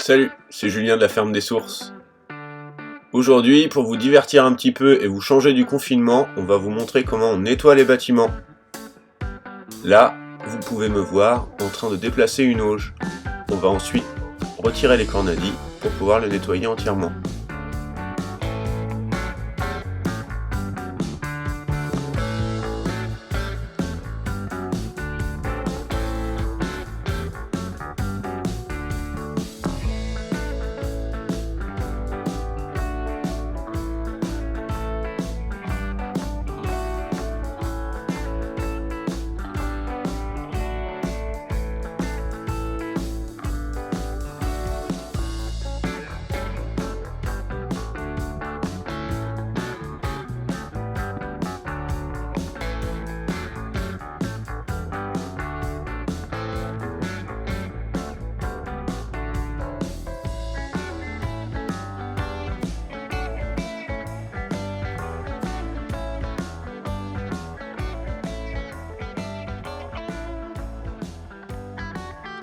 Salut, c'est Julien de la ferme des sources. Aujourd'hui, pour vous divertir un petit peu et vous changer du confinement, on va vous montrer comment on nettoie les bâtiments. Là, vous pouvez me voir en train de déplacer une auge. On va ensuite retirer les cornadis pour pouvoir le nettoyer entièrement.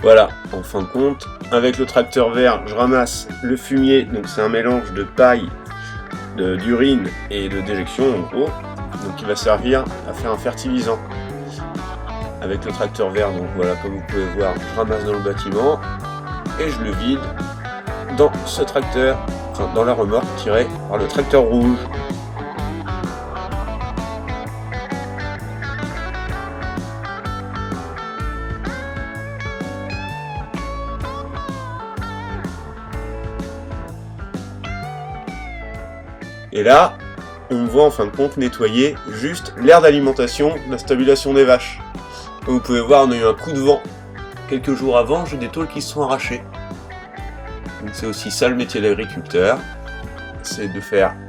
Voilà, en fin de compte, avec le tracteur vert, je ramasse le fumier, donc c'est un mélange de paille, d'urine et de déjection en gros, donc il va servir à faire un fertilisant. Avec le tracteur vert, donc voilà, comme vous pouvez voir, je ramasse dans le bâtiment et je le vide dans ce tracteur, enfin dans la remorque tirée par le tracteur rouge. Et là, on voit en fin de compte nettoyer juste l'aire d'alimentation, la stabulation des vaches. Comme vous pouvez voir, on a eu un coup de vent quelques jours avant, j'ai des tôles qui se sont arrachées. Donc c'est aussi ça le métier d'agriculteur, c'est de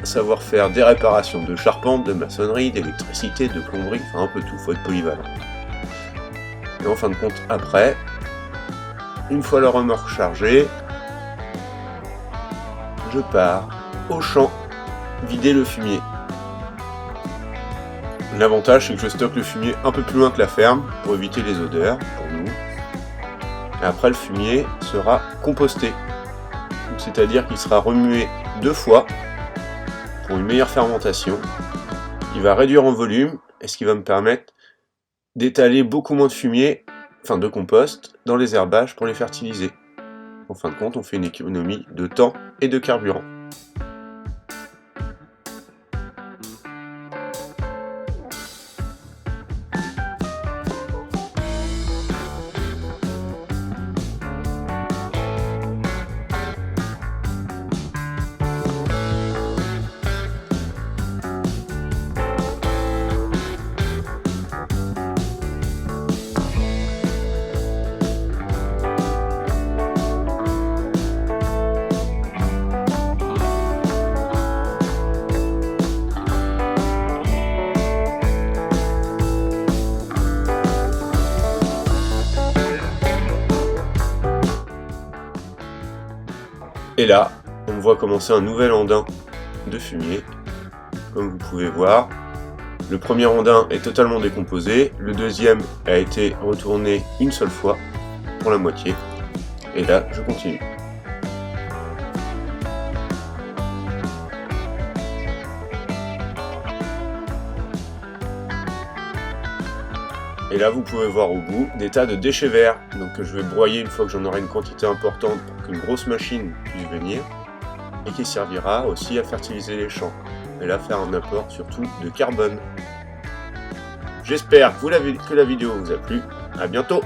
savoir faire des réparations de charpente, de maçonnerie, d'électricité, de plomberie, enfin un peu tout, faut être polyvalent. Et en fin de compte, après, une fois la remorque chargée, je pars au champ vider le fumier. L'avantage, c'est que je stocke le fumier un peu plus loin que la ferme pour éviter les odeurs pour nous. Et après, le fumier sera composté, c'est-à-dire qu'il sera remué 2 fois pour une meilleure fermentation. Il va réduire en volume et ce qui va me permettre d'étaler beaucoup moins de fumier, enfin de compost, dans les herbages pour les fertiliser. En fin de compte, on fait une économie de temps et de carburant. Et là, on voit commencer un nouvel andin de fumier. Comme vous pouvez voir, le premier andin est totalement décomposé, le deuxième a été retourné une seule fois, pour la moitié. Et là, je continue. Et là, vous pouvez voir au bout des tas de déchets verts, donc que je vais broyer une fois que j'en aurai une quantité importante pour qu'une grosse machine puisse venir, et qui servira aussi à fertiliser les champs, et là faire un apport surtout de carbone. J'espère que la vidéo vous a plu, à bientôt!